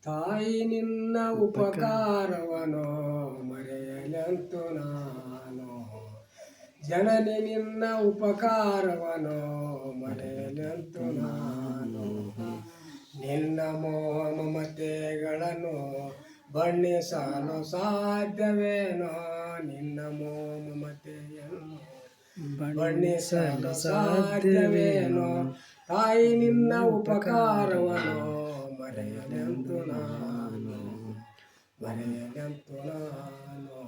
ತಾಯಿ ನಿನ್ನ ಉಪಕಾರವನೋ ಮರೆಯಲಂತು ನಾನು, ಜನನಿ ನಿನ್ನ ಉಪಕಾರವನೋ ಮರೆಯಲಂತು ನಾನು. ನಿನ್ನ ಮಮತೆಗಳನ್ನು ಬಣ್ಣಿಸಲು ಸಾಧ್ಯವೇನೋ, ನಿನ್ನ ಮಮತೆಯನ್ನು ಬಣ್ಣಿಸಲು ಸಾಧ್ಯವೇನೋ. ತಾಯಿ ನಿನ್ನ ಉಪಕಾರವನೋ ಮರೆಯಲೆಂತು ನಾನು, ಮರೆಯಲೆಂತು ನಾನು.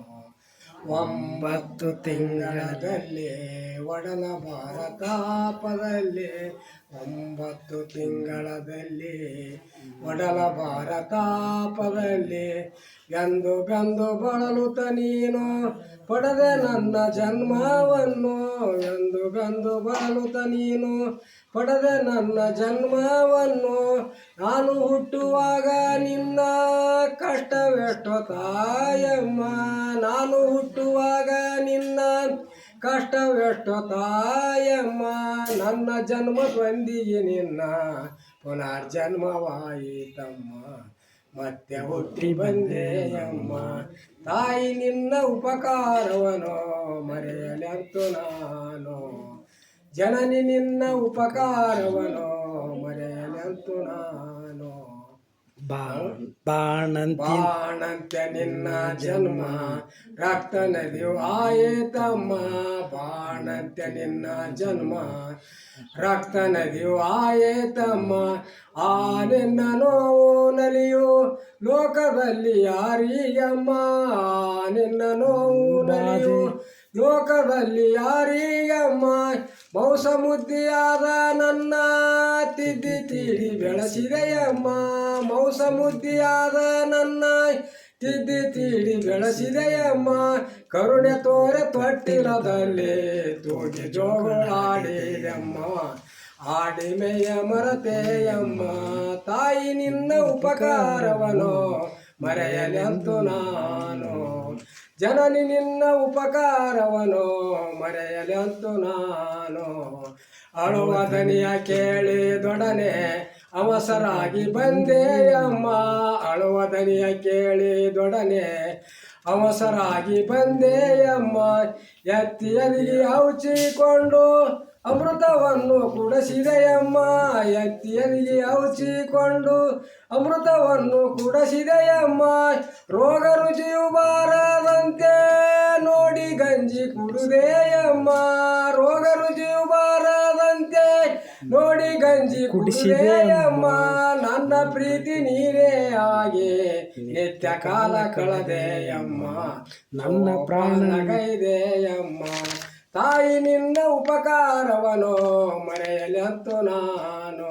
9 ತಿಂಗಳಲ್ಲಿ ಒಡಲ ಭಾರತಾಪದಲ್ಲಿ, 9 ತಿಂಗಳಲ್ಲಿ ಒಡಲ ಭಾರತಾಪದಲ್ಲಿ ಬೆಂದು ಬೆಂದು ಬಳಲುತ್ತ ನೀನು ಪಡೆದೆ ನನ್ನ ಜನ್ಮವನ್ನು, ಎಂದು ಬೆಂದು ಬಳಲುತ್ತ ನೀನು ಪಡೆದೆ ನನ್ನ ಜನ್ಮವನ್ನು. ನಾನು ಹುಟ್ಟುವಾಗ ನಿನ್ನ ಕಷ್ಟವೆಷ್ಟೋ ತಾಯಮ್ಮ, ನಾನು ಹುಟ್ಟುವಾಗ ನಿನ್ನ ಕಷ್ಟವೆಷ್ಟೋ ತಾಯಮ್ಮ. ನನ್ನ ಜನ್ಮದೊಂದಿಗೆ ನಿನ್ನ ಪುನರ್ಜನ್ಮವಾಯಿತಮ್ಮ, ಮತ್ತೆ ಹುಟ್ಟಿ ಬಂದೆಯಮ್ಮ. ತಾಯಿ ನಿನ್ನ ಉಪಕಾರವನೋ ಮರೆಯಲೆಂತು ನಾನು, ಜನನಿ ನಿನ್ನ ಉಪಕಾರವನೋ ಮರೆಯಲೆಂತು ನಾನು. ಬಾಣಂತ್ಯ ನಿನ್ನ ಜನ್ಮ ರಕ್ತ ನದಿಯು ಆಯಿತಮ್ಮ, ಬಾಣಂತ್ಯ ನಿನ್ನ ಜನ್ಮ ರಕ್ತ ನದಿಯು ಆಯಿತಮ್ಮ. ಆ ನಿನ್ನ ನೋವು ನಲಿಯು ಲೋಕದಲ್ಲಿ ಯಾರಿಗಮ್ಮ, ನಿನ್ನ ನೋವು ನಲಿಯು ಲೋಕದಲ್ಲಿ ಯಾರಿಗಮ್ಮ. ಮೌಸ ಮುದ್ದಿಯಾದ ನನ್ನ ತಿದ್ದಿ ತೀಡಿ ಬೆಳೆಸಿದೆಯಮ್ಮ, ಮೌಸ ಮುದ್ದಿಯಾದ ನನ್ನ ತಿದ್ದಿ ತೀಡಿ ಬೆಳೆಸಿದೆಯಮ್ಮ. ಕರುಣೆ ತೋರೆ ತೊಟ್ಟಿಲದಲ್ಲಿ ತೂಗಿ ಜೋಗಳಾಡಿದೆಮ್ಮ, ಆಡಿಮೆಯ ಮರತೆಯಮ್ಮ. ತಾಯಿ ನಿನ್ನ ಉಪಕಾರವನೋ ಮರೆಯಲೆಂತು ನಾನು, ಜನನಿ ನಿನ್ನ ಉಪಕಾರವನೋ ಮರೆಯಲೆಂತು ನಾನು. ಅಳುವ ದನಿಯ ಕೇಳಿದೊಡನೆ ಅವಸರಾಗಿ ಬಂದೆಯಮ್ಮ, ಅಳುವ ದನಿಯ ಕೇಳಿದೊಡನೆ ಅವಸರಾಗಿ ಬಂದೆಯಮ್ಮ. ಎತ್ತಿಯದಿಗೆ ಔಚಿಕೊಂಡು ಅಮೃತವನ್ನು ಕುಡಿಸಿದೆಯಮ್ಮ, ಎತ್ತಿಯದಿಗೆ ಔಚಿಕೊಂಡು ಅಮೃತವನ್ನು ಕುಡಿಸಿದೆಯಮ್ಮ. ರೋಗ ರುಚಿಯು ಬಾರದಂತೆ ನೋಡಿ ಗಂಜಿ ಕುಡಿದೆಯಮ್ಮ, ರೋಗ ರುಚಿಯು ಬಾರದಂತೆ ನೋಡಿ ಗಂಜಿ ಕುಡಿಸಿದೆಯಮ್ಮ. ನನ್ನ ಪ್ರೀತಿ ನೀರೇ ಆಗಿ ನಿತ್ಯ ಕಾಲ ಕಳೆದೆಯಮ್ಮ, ನನ್ನ ಪ್ರಾಣ ಗೈದೆಯಮ್ಮ. ತಾಯಿ ನಿನ್ನ ಉಪಕಾರವನೋ ಮರೆಯಲೆಂತು ನಾನು,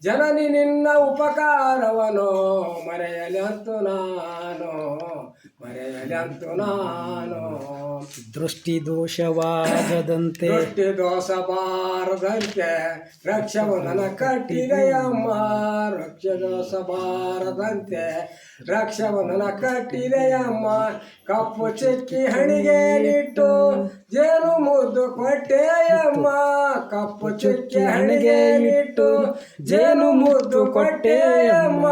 ಜನನಿ ನಿನ್ನ ಉಪಕಾರವನೋ ಮರೆಯಲೆಂತು ನಾನು, ಮರೆಯಲೆಂತು ನಾನು. ದೃಷ್ಟಿ ದೋಷವಾಗದಂತೆ, ದೃಷ್ಟಿ ದೋಷ ಬಾರದಂತೆ ರಕ್ಷವನ ಕಟ್ಟಿದೆಯಮ್ಮ, ರಕ್ಷ ದೋಷ ಬಾರದಂತೆ ರಕ್ಷವನ ಕಟ್ಟಿದೆಯಮ್ಮ. ಕಪ್ಪು ಚಿಕ್ಕಿ ಹಣಿಗೆ ನಿಟ್ಟು ಜೇನು ಮುದ್ದು ಕೊಟ್ಟೆಯಮ್ಮ, ಕಪ್ಪು ಚಿಕ್ಕಿ ಹಣಿಗೆ ನಿಟ್ಟು ಜೇನು ಮುದ್ದು ಕೊಟ್ಟೆಯಮ್ಮ.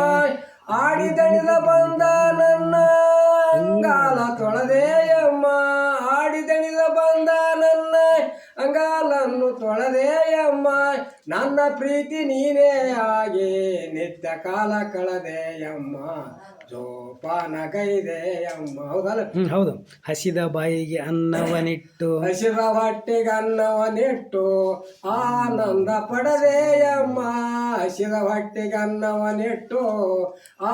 ಆಡಿದಣಿದ ಬಂದ ನನ್ನ ಅಂಗಾಲ ತೊಳೆದೆಯಮ್ಮ, ಆಡಿದಣಿದ ಬಂದ ನನ್ನ ಅಂಗಾಲನ್ನು ತೊಳೆದೆಯಮ್ಮ. ನನ್ನ ಪ್ರೀತಿ ನೀನೇ ಆಗಿ ನಿತ್ಯ ಕಾಲ ಕಳೆದೆಯಮ್ಮ, ಜೋಪಾನ ಗೈದೆಯಮ್ಮ. ಹೌದಲ್ಲ? ಹೌದು. ಹಸಿದ ಬಾಯಿಗೆ ಅನ್ನವನಿಟ್ಟು, ಹಸಿದ ಹೊಟ್ಟೆಗೆ ಅನ್ನವನಿಟ್ಟು ಆನಂದ ಪಡೆದೆಯಮ್ಮ, ಹಸಿದ ಹೊಟ್ಟೆಗೆ ಅನ್ನವನಿಟ್ಟು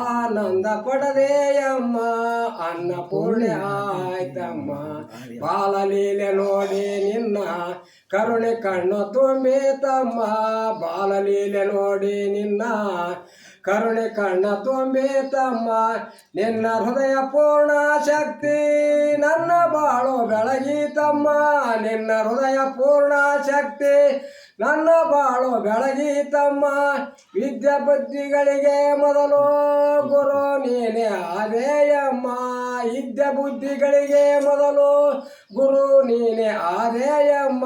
ಆನಂದ ಪಡೆದೆಯಮ್ಮ. ಅನ್ನಪೂರ್ಣೆ ಆಯ್ತಮ್ಮ, ಬಾಲಲೀಲೆ ನೋಡಿ ನಿನ್ನ ಕರುಣೆ ಕಣ್ಣು ತುಂಬಿತಮ್ಮ, ಬಾಲಲೀಲೆ ನೋಡಿ ನಿನ್ನ ಕರುಣೆ ಕಣ್ಣ ತುಂಬಿತಮ್ಮ. ನಿನ್ನ ಹೃದಯ ಪೂರ್ಣ ಶಕ್ತಿ ನನ್ನ ಬಾಳು ಬೆಳಗೀತಮ್ಮ, ನಿನ್ನ ಹೃದಯ ಪೂರ್ಣ ಶಕ್ತಿ ನನ್ನ ಬಾಳು ಬೆಳಗೀತಮ್ಮ. ವಿದ್ಯಾ ಬುದ್ಧಿಗಳಿಗೆ ಮೊದಲು ಗುರು ನೀನೇ ಆದೇಯಮ್ಮ, ವಿದ್ಯಾ ಬುದ್ಧಿಗಳಿಗೆ ಮೊದಲು ಗುರು ನೀನೇ ಆದೇಯಮ್ಮ.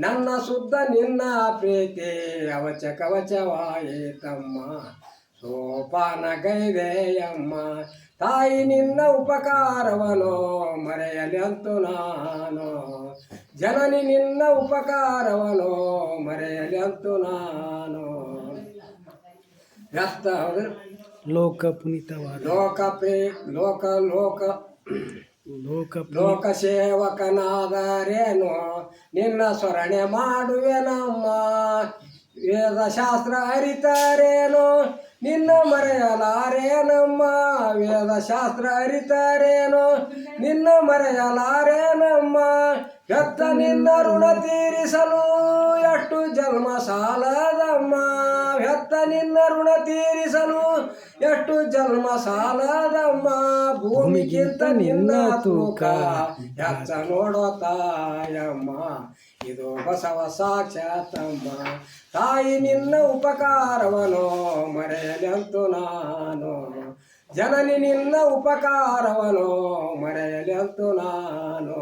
ನನ್ನ ಸುತ್ತ ನಿನ್ನ ಪ್ರೀತಿ ಅವಚ ಕವಚವಾಯಿತಮ್ಮ, ಸೋಪಾನಗೈದೆಯಮ್ಮ ತಾಯಿ ನಿನ್ನ ಉಪಕಾರವನು ಮರೆಯಲಿ ಅಂತು ನಾನು ಜನನಿ ನಿನ್ನ ಉಪಕಾರವನು ಮರೆಯಲಿ ಅಂತು ನಾನು ವ್ಯರ್ಥ ಲೋಕ ಪುನೀತವಾದ ಲೋಕ ಲೋಕ ಲೋಕ ಸೇವಕನಾದರೇನು ನಿನ್ನ ಸ್ಮರಣೆ ಮಾಡುವೆನಮ್ಮ ವೇದಶಾಸ್ತ್ರ ಅರಿತಾರೇನು ನಿನ್ನ ಮರೆಯಲಾರೇನಮ್ಮ ವೇದಶಾಸ್ತ್ರ ಅರಿತಾರೇನು ನಿನ್ನ ಮರೆಯಲಾರೇನಮ್ಮ ಹೆತ್ತ ನಿನ್ನ ಋಣ ತೀರಿಸಲು ಎಷ್ಟು ಜನ್ಮ ಸಾಲದಮ್ಮ ಹೆತ್ತ ನಿನ್ನ ಋಣ ತೀರಿಸಲು ಎಷ್ಟು ಜನ್ಮ ಸಾಲದಮ್ಮ ಭೂಮಿಗಿಂತ ನಿನ್ನ ತೂಕ ಹೆಚ್ಚ ನೋಡೋ ತಾಯಮ್ಮ ಇದು ಬಸವ ಸಾಕ್ಷಾತಮ್ಮ ತಾಯಿ ನಿನ್ನ ಉಪಕಾರವನು ಮರೆಯಲಿ ಅಂತು ನಾನು ಜನನಿ ನಿನ್ನ ಉಪಕಾರವನು ಮರೆಯಲಿ ಅಂತು ನಾನು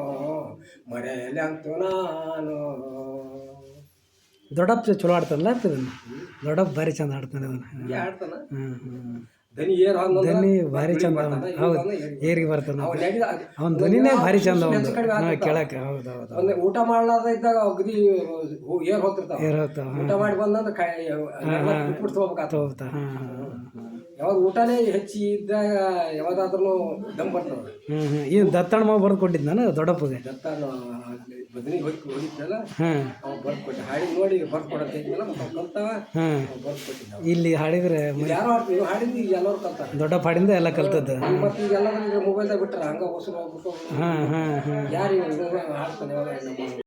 ಮರೆಯಲಿ ಅಂತು ನಾನು ದೊಡ್ಡಪ್ಪ ಚಲೋ ಆಡ್ತಾನಲ್ಲ ಅದನ್ನ ದೊಡ್ಡಪ್ಪ ಭಾರಿ ಚಂದ ಆಡ್ತಾನೆ ಅದನ್ನ ಆಡ್ತಾನ ಹ್ಞೂ ದನಿ ಏರ್ ಧ್ವನಿ ಭಾರಿ ಚಂದ ಹೌದು ಏರಿಗೆ ಬರ್ತಾನೆ ಅವನ ಧ್ವನಿನೇ ಭಾರಿ ಚಂದ ಒಂದು ಕೇಳಕ್ಕೆ ಹೌದು ಹೌದು ಒಂದು ಊಟ ಮಾಡ್ಲಾರ್ದ ಇದ್ದಾಗ ಅಗದಿ ಏರ್ ಹೋಗ್ತಿರ್ತಾವ ಏರ್ ಹೋಗ್ತಾವ ಊಟ ಮಾಡಿ ಬಂದಂದ್ರೆ ಬಿಟ್ಬಿಟ್ಟು ಹೋಗ್ಬೇಕಾಗ್ತದೆ ಹೋಗ್ತಾ ಹಾಂ ಯಾವಾಗ ಊಟನೇ ಹೆಚ್ಚಿ ಇದ್ದಾಗ ಯಾವ್ದಾದ್ರೂ ದಮ್ ಬರ್ತದೆ ಏನು ದತ್ತಣ್ಣ ಮಾವು ಬರ್ದು ಕೊಟ್ಟಿದ್ದು ನಾನು ದೊಡ್ಡಪ್ಪಗೆ ದತ್ತಾನು ಬದನಿಗೆ ಹೋಗಿದ್ದಲ್ಲ ಹಾಂ ಅವ ಬರ್ಕೊಟ್ಟೆ ಹಾಡಿ ನೋಡಿ ಬರ್ಕೊಡತ್ತೆ ಇದ್ನಲ್ಲ ಮತ್ತೆ ಕಲ್ತಾವ ಹಾಂ ಬರ್ಕೊಟ್ಟಿದ್ದ ಇಲ್ಲಿ ಹಾಡಿದ್ರೆ ಯಾರು ಹಾಡ್ತೀವಿ ಹಾಡಿದ್ದು ಈಗ ಎಲ್ಲರೂ ಕಲ್ತಾರೆ ದೊಡ್ಡಪ್ಪ ಹಾಡಿಂದ ಎಲ್ಲ ಕಲ್ತದ್ದು ಮತ್ತೆ ಈಗ ಎಲ್ಲರೂ ಮೊಬೈಲ್ದಾಗ ಬಿಟ್ಟಾರ ಹಂಗ ಹೊಸರು ಹೋಗ್ಬಿಟ್ಟು ಹಾಂ ಹಾಂ ಹಾಂ ಯಾರು ಹಾಡ್ತಾನೆ